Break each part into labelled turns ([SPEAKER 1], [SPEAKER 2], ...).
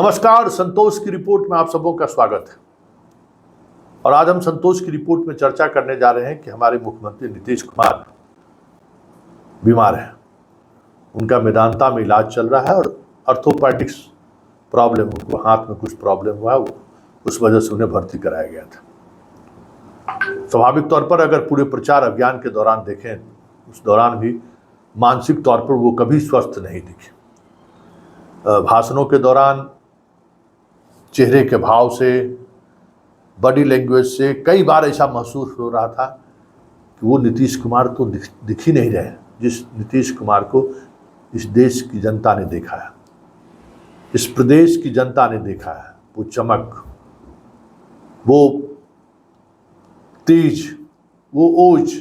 [SPEAKER 1] नमस्कार, संतोष की रिपोर्ट में आप सबों का स्वागत है। और आज हम संतोष की रिपोर्ट में चर्चा करने जा रहे हैं कि हमारे मुख्यमंत्री नीतीश कुमार बीमार हैं। उनका मेदांता में इलाज चल रहा है और अर्थोपेडिक्स प्रॉब्लम, उनको हाथ में कुछ प्रॉब्लम हुआ, उस वजह से उन्हें भर्ती कराया गया था। स्वाभाविक तौर पर अगर पूरे प्रचार अभियान के दौरान देखें, उस दौरान भी मानसिक तौर पर वो कभी स्वस्थ नहीं दिखे। भाषणों के दौरान चेहरे के भाव से, बॉडी लैंग्वेज से कई बार ऐसा महसूस हो रहा था कि वो नीतीश कुमार तो दिख ही नहीं रहे, जिस नीतीश कुमार को इस देश की जनता ने देखा है, इस प्रदेश की जनता ने देखा है। वो चमक, वो तेज, वो ओज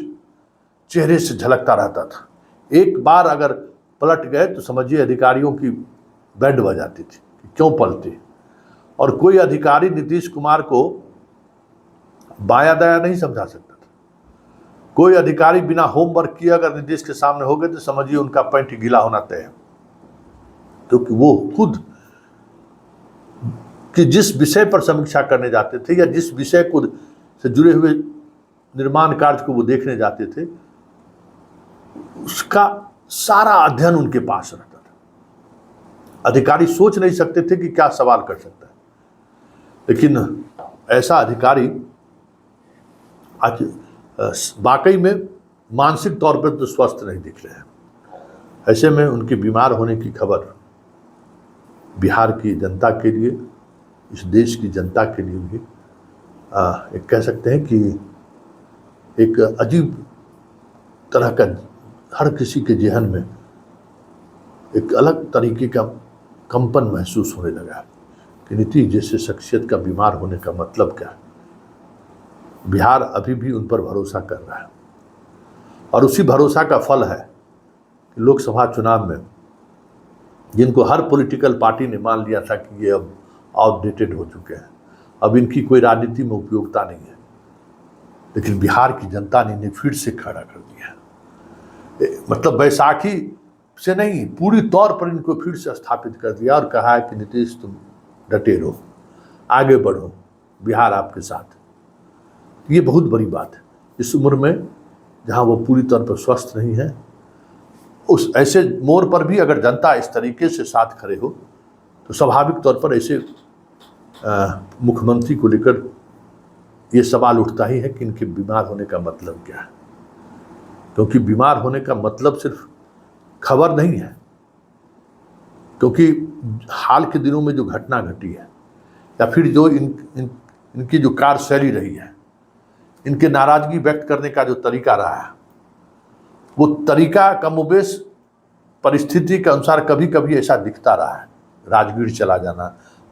[SPEAKER 1] चेहरे से झलकता रहता था। एक बार अगर पलट गए तो समझिए अधिकारियों की बैंड बजाती थी कि क्यों पलटे। और कोई अधिकारी नीतीश कुमार को बाया दाया नहीं समझा सकता था। कोई अधिकारी बिना होमवर्क किए अगर नीतीश के सामने हो गए तो समझिए उनका पैंट गीला होना तय है, क्योंकि वो खुद कि जिस विषय पर समीक्षा करने जाते थे या जिस विषय को से जुड़े हुए निर्माण कार्य को वो देखने जाते थे, उसका सारा अध्ययन उनके पास रहता था। अधिकारी सोच नहीं सकते थे कि क्या सवाल कर सकता है, लेकिन ऐसा अधिकारी आज वाकई में मानसिक तौर पर तो स्वस्थ नहीं दिख रहे हैं। ऐसे में उनके बीमार होने की खबर बिहार की जनता के लिए, इस देश की जनता के लिए भी एक कह सकते हैं कि एक अजीब तरह का हर किसी के जेहन में एक अलग तरीके का कंपन महसूस होने लगा है कि नीतीश जैसे शख्सियत का बीमार होने का मतलब क्या है। बिहार अभी भी उन पर भरोसा कर रहा है और उसी भरोसा का फल है कि लोकसभा चुनाव में जिनको हर पॉलिटिकल पार्टी ने मान लिया था कि ये अब आउटडेटेड हो चुके हैं, अब इनकी कोई राजनीति में उपयोगिता नहीं है, लेकिन बिहार की जनता ने इन्हें फिर से खड़ा कर दिया है। मतलब बैसाखी से नहीं, पूरी तौर पर इनको फिर से स्थापित कर दिया और कहा है कि नीतीश तुम डटे रहो, आगे बढ़ो, बिहार आपके साथ। ये बहुत बड़ी बात है इस उम्र में जहां वो पूरी तौर पर स्वस्थ नहीं है। उस ऐसे मोड़ पर भी अगर जनता इस तरीके से साथ खड़े हो तो स्वाभाविक तौर पर ऐसे मुख्यमंत्री को लेकर ये सवाल उठता ही है कि इनके बीमार होने का मतलब क्या है। क्योंकि बीमार होने का मतलब सिर्फ खबर नहीं है, क्योंकि हाल के दिनों में जो घटना घटी है या फिर जो इनकी जो कार्यशैली रही है, इनके नाराजगी व्यक्त करने का जो तरीका रहा है, वो तरीका कमोबेश परिस्थिति के अनुसार कभी कभी ऐसा दिखता रहा है। राजगीर चला जाना,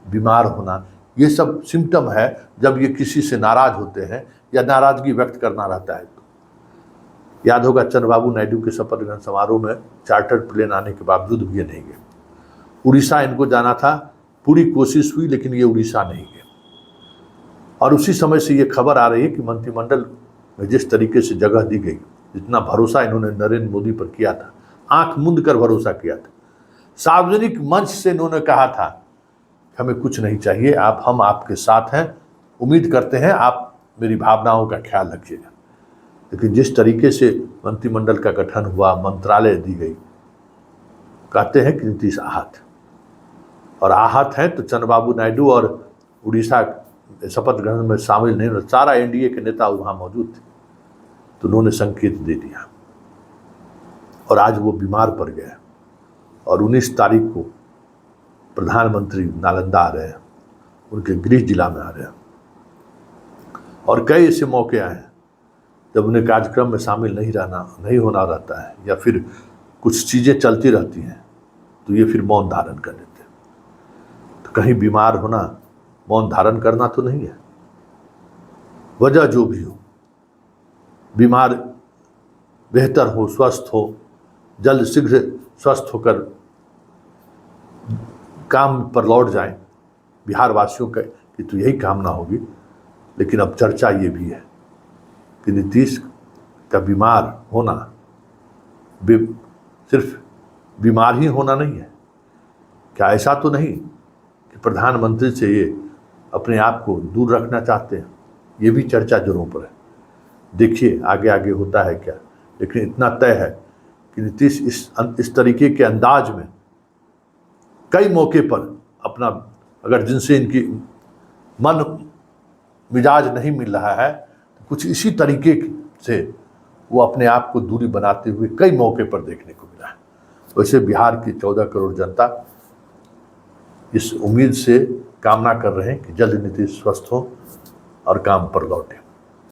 [SPEAKER 1] बीमार होना, ये सब सिम्टम है जब ये किसी से नाराज होते हैं या नाराजगी व्यक्त करना रहता है। याद होगा चंद्रबाबू नायडू के शपथ ग्रहण समारोह में चार्टर्ड प्लेन आने के बावजूद भी ये नहीं गए। उड़ीसा इनको जाना था, पूरी कोशिश हुई, लेकिन ये उड़ीसा नहीं गए। और उसी समय से ये खबर आ रही है कि मंत्रिमंडल में जिस तरीके से जगह दी गई, जितना भरोसा इन्होंने नरेंद्र मोदी पर किया था, आंख मूंद कर भरोसा किया था, सार्वजनिक मंच से इन्होंने कहा था हमें कुछ नहीं चाहिए, हम आपके साथ हैं, उम्मीद करते हैं आप मेरी भावनाओं का ख्याल रखिएगा। लेकिन जिस तरीके से मंत्रिमंडल का गठन हुआ, मंत्रालय दी गई, कहते हैं कि नीतीश आहत, और आहत हैं तो चंद्रबाबू नायडू और उड़ीसा शपथ ग्रहण में शामिल नहीं, सारा एनडीए के नेता वहाँ मौजूद थे, तो उन्होंने संकेत दे दिया और आज वो बीमार पड़ गए। और 19 तारीख को प्रधानमंत्री नालंदा आ रहे हैं, उनके गृह जिला में आ रहे हैं, और कई ऐसे मौके आए हैं जब उन्हें कार्यक्रम में शामिल नहीं होना रहता है या फिर कुछ चीज़ें चलती रहती हैं तो ये फिर मौन धारण कर लेते हैं। तो कहीं बीमार होना मौन धारण करना तो नहीं है। वजह जो भी हो, बीमार बेहतर हो, स्वस्थ हो, जल्द शीघ्र स्वस्थ होकर काम पर लौट जाएं, बिहार वासियों की तो यही कामना होगी। लेकिन अब चर्चा ये भी है कि नीतीश का बीमार होना सिर्फ बीमार ही होना नहीं है। क्या ऐसा तो नहीं कि कि प्रधानमंत्री से ये अपने आप को दूर रखना चाहते हैं, ये भी चर्चा जोरों पर है। देखिए आगे आगे होता है क्या, लेकिन इतना तय है कि नीतीश इस तरीके के अंदाज में कई मौके पर अपना, अगर जिनसे इनकी मन मिजाज नहीं मिल रहा है तो कुछ इसी तरीके से वो अपने आप को दूरी बनाते हुए कई मौके पर देखने को मिला है। वैसे बिहार की 14 करोड़ जनता इस उम्मीद से कामना कर रहे हैं कि जल्द नीतीश स्वस्थ हो और काम पर लौटे।